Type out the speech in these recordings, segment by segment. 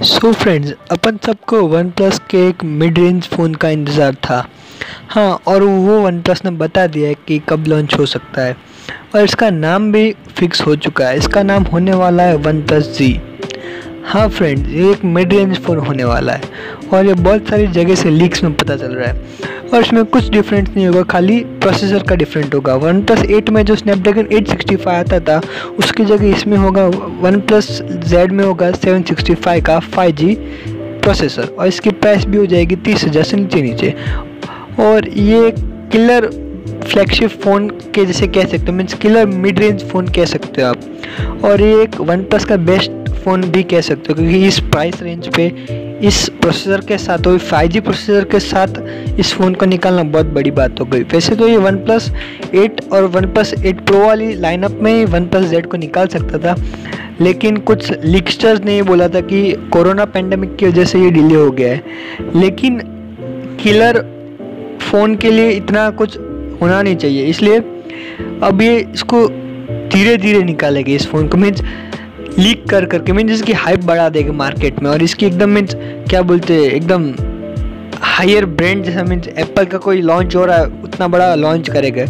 So friends, अपन सबको one plus के एक मिड रेंज फ़ोन का इंतज़ार था। हाँ, और वो वन प्लस ने बता दिया है कि कब लॉन्च हो सकता है और इसका नाम भी फिक्स हो चुका है। इसका नाम होने वाला है वन प्लस जी। हाँ फ्रेंड्स, ये एक मिड रेंज फ़ोन होने वाला है और ये बहुत सारी जगह से लीक्स में पता चल रहा है। और इसमें कुछ डिफरेंस नहीं होगा, खाली प्रोसेसर का डिफरेंट होगा। वन प्लस 8 में जो स्नैपड्रैगन 865 आता था उसकी जगह इसमें होगा वन प्लस जेड में होगा 765 का 5G प्रोसेसर और इसकी प्राइस भी हो जाएगी 30,000 से नीचे। और ये किलर फ्लैगशिप फ़ोन के जैसे कह सकते हो, means killer mid range phone कह सकते हो आप। और ये एक वन प्लस का बेस्ट फ़ोन भी कह सकते हो क्योंकि इस प्राइस रेंज पे इस प्रोसेसर के साथ और 5G प्रोसेसर के साथ इस फ़ोन को निकालना बहुत बड़ी बात हो गई। वैसे तो ये वन प्लस 8 और वन प्लस 8 प्रो वाली लाइनअप में ही वन प्लस जेड को निकाल सकता था, लेकिन कुछ लीकस्टर्स ने ये बोला था कि कोरोना पैंडेमिक की वजह से ये डिले हो गया है। लेकिन किलर फ़ोन के लिए इतना कुछ होना नहीं चाहिए, इसलिए अब ये इसको धीरे धीरे निकालेंगे इस फ़ोन को, मीन्स लीक कर करके, मीन्स इसकी हाइप बढ़ा देगा मार्केट में। और इसकी एकदम मीन्स क्या बोलते हैं, एकदम हायर ब्रांड जैसा, मीन्स एप्पल का कोई लॉन्च हो रहा है उतना बड़ा लॉन्च करेगा।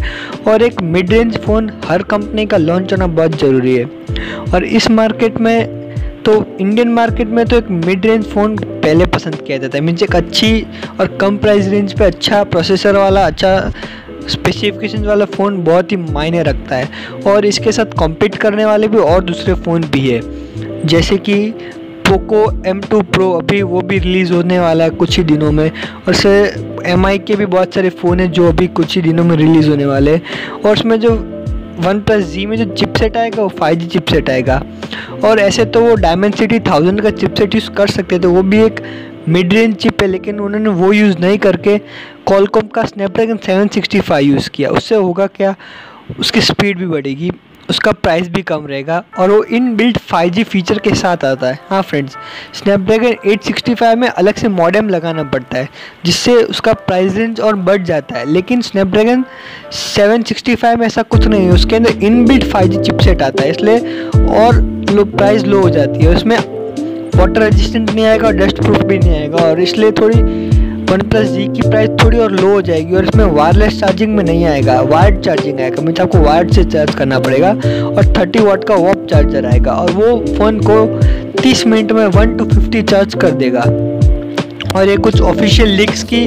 और एक मिड रेंज फ़ोन हर कंपनी का लॉन्च होना बहुत ज़रूरी है। और इस मार्केट में तो इंडियन मार्केट में तो एक मिड रेंज फ़ोन पहले पसंद किया जाता है, मीन्स एक अच्छी और कम प्राइस रेंज पे अच्छा प्रोसेसर वाला, अच्छा स्पेसिफिकेशन वाला फ़ोन बहुत ही मायने रखता है। और इसके साथ कॉम्पीट करने वाले भी और दूसरे फ़ोन भी है, जैसे कि पोको M2 Pro, अभी वो भी रिलीज़ होने वाला है कुछ ही दिनों में। और से MI के भी बहुत सारे फ़ोन हैं जो अभी कुछ ही दिनों में रिलीज़ होने वाले हैं। और उसमें जो वन प्लस जी में जो चिपसेट आएगा वो 5G चिपसेट आएगा। और ऐसे तो वो डायमेंसिटी 1000 का चिपसेट यूज़ कर सकते थे, वो भी एक मिड रेंज चिप है, लेकिन उन्होंने वो यूज़ नहीं करके क्वालकॉम का स्नैपड्रैगन 765 यूज़ किया। उससे होगा क्या, उसकी स्पीड भी बढ़ेगी, उसका प्राइस भी कम रहेगा और वो इन बिल्ट 5G फीचर के साथ आता है। हाँ फ्रेंड्स, स्नैपड्रैगन 865 में अलग से मॉडेम लगाना पड़ता है जिससे उसका प्राइस रेंज और बढ़ जाता है, लेकिन स्नैपड्रैगन 765 में ऐसा कुछ नहीं है, उसके अंदर इन बिल्ट 5G चिपसेट आता है, इसलिए और प्राइस लो हो जाती है। उसमें वाटर रेजिस्टेंट नहीं आएगा और डस्ट प्रूफ भी नहीं आएगा, और इसलिए थोड़ी वन प्लस जी की प्राइस थोड़ी और लो हो जाएगी। और इसमें वायरलेस चार्जिंग में नहीं आएगा, वायर्ड चार्जिंग आएगा, मीन्स आपको वायर्ड से चार्ज करना पड़ेगा। और 30 वाट का वॉप चार्जर आएगा और वो फ़ोन को 30 मिनट में 1 to 50 चार्ज कर देगा। और ये कुछ ऑफिशियल लीक्स की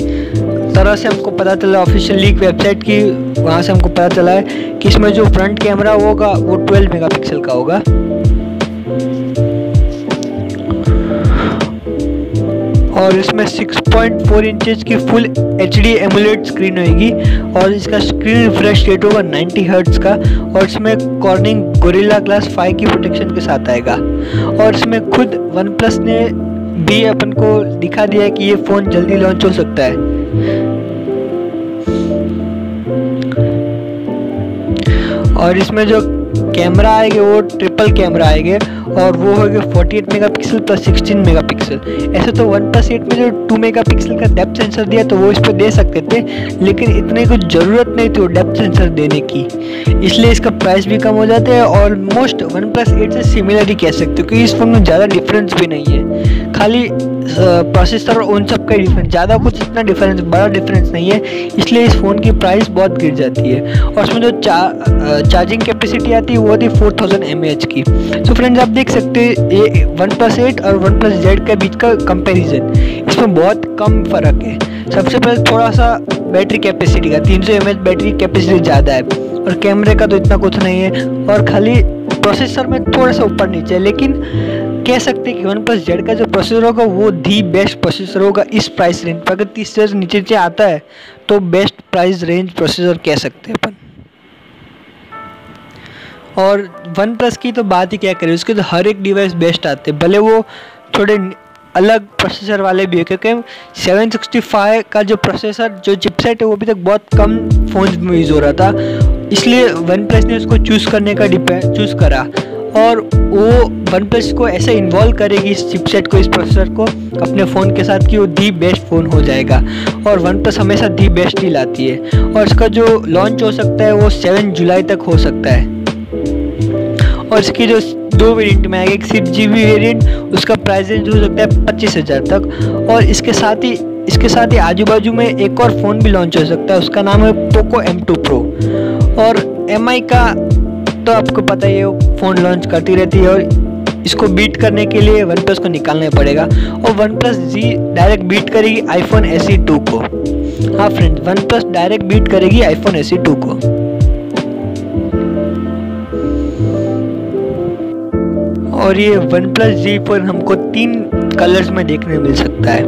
तरह से हमको पता चला, ऑफिशियल लीक वेबसाइट की, वहाँ से हमको पता चला है कि इसमें जो फ्रंट कैमरा होगा वो 12 मेगापिक्सल का होगा। और इसमें 6.4 इंचेस की फुल HD एमुलेट स्क्रीन होगी और इसका स्क्रीन रिफ्रेश रेट होगा 90 हर्ट्ज का। और इसमें कॉर्निंग गोरिल्ला ग्लास 5 की प्रोटेक्शन के साथ आएगा। और इसमें खुद वन प्लस ने भी अपन को दिखा दिया है कि ये फ़ोन जल्दी लॉन्च हो सकता है। और इसमें जो कैमरा आएंगे वो ट्रिपल कैमरा आएंगे और वो होगा 48 मेगापिक्सल प्लस 16 मेगापिक्सल। ऐसे तो वन प्लस 8 में जो 2 मेगापिक्सल का डेप्थ सेंसर दिया तो वो इस पर दे सकते थे, लेकिन इतनी कुछ ज़रूरत नहीं थी वो डेप्थ सेंसर देने की, इसलिए इसका प्राइस भी कम हो जाता है। और ऑलमोस्ट वन प्लस 8 से सिमिलर ही कह सकते हो क्योंकि इस फोन में ज़्यादा डिफरेंस भी नहीं है, खाली प्रोसेसर और उन सब का डिफरेंस, ज़्यादा कुछ इतना डिफरेंस, बड़ा डिफरेंस नहीं है, इसलिए इस फ़ोन की प्राइस बहुत गिर जाती है। और उसमें जो चार्जिंग कैपेसिटी आती है वो थी 4000 mAh की। तो फ्रेंड्स, आप देख सकते हैं ये वन प्लस 8 और वन प्लस जेड के बीच का कंपैरिजन, इसमें बहुत कम फ़र्क है। सबसे पहले थोड़ा सा बैटरी कैपेसिटी का 300 mAh बैटरी कैपेसिटी ज़्यादा है और कैमरे का तो इतना कुछ नहीं है, और खाली प्रोसेसर में थोड़ा सा ऊपर नीचे है। लेकिन कह सकते हैं कि वन प्लस जेड का जो प्रोसेसर होगा वो दी बेस्ट प्रोसेसर होगा इस प्राइस रेंज पर। अगर 30 से नीचे आता है तो बेस्ट प्राइस रेंज प्रोसेसर कह सकते हैं अपन। और वन प्लस की तो बात ही क्या करें, उसके तो हर एक डिवाइस बेस्ट आते हैं, भले वो थोड़े अलग प्रोसेसर वाले भी है, क्योंकि 765 का जो प्रोसेसर जो चिपसेट है वो अभी तक बहुत कम फ़ोन्स में यूज़ हो रहा था, इसलिए वन प्लस ने उसको चूज़ करने का चूज़ करा। और वो वन प्लस को ऐसे इन्वॉल्व करेगी इस चिपसेट को, इस प्रोसेसर को अपने फ़ोन के साथ कि वो दी बेस्ट फ़ोन हो जाएगा। और वन प्लस हमेशा दी बेस्ट ही लाती है। और इसका जो लॉन्च हो सकता है वो 7 जुलाई तक हो सकता है। और इसकी जो दो वेरिएंट में आएगा। एक 6GB वेरिएंट, उसका प्राइस रेंज हो सकता है 25,000 तक। और इसके साथ ही आजू बाजू में एक और फ़ोन भी लॉन्च हो सकता है, उसका नाम है पोको M2 Pro। और MI का तो आपको पता ही है, फ़ोन लॉन्च करती रहती है और इसको बीट करने के लिए वन प्लस को निकालना पड़ेगा। और OnePlus G direct beat करेगी iPhone SE 2 को। हाँ friends, OnePlus direct beat करेगी iPhone SE 2 को। और ये वन प्लस जी पर हमको 3 कलर्स में देखने मिल सकता है।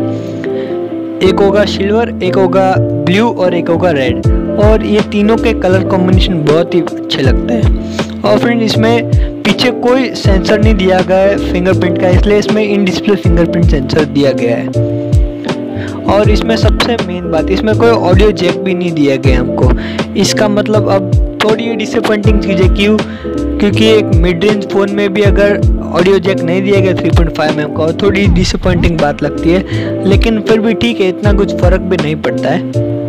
एक होगा सिल्वर, एक होगा ब्लू और एक होगा रेड। और ये तीनों के कलर कॉम्बिनेशन बहुत ही अच्छे लगते हैं। और फ्रेंड, इसमें पीछे कोई सेंसर नहीं दिया गया है फिंगरप्रिंट का, इसलिए इसमें इन डिस्प्ले फिंगरप्रिंट सेंसर दिया गया है। और इसमें सबसे मेन बात, इसमें कोई ऑडियो जैक भी नहीं दिया गया हमको। इसका मतलब अब थोड़ी डिसअपॉइंटिंग चीज़ है, क्योंकि एक मिड रेंज फ़ोन में भी अगर ऑडियो जैक नहीं दिया गया 3.5mm का, थोड़ी डिसअपॉइंटिंग बात लगती है। लेकिन फिर भी ठीक है, इतना कुछ फ़र्क भी नहीं पड़ता है।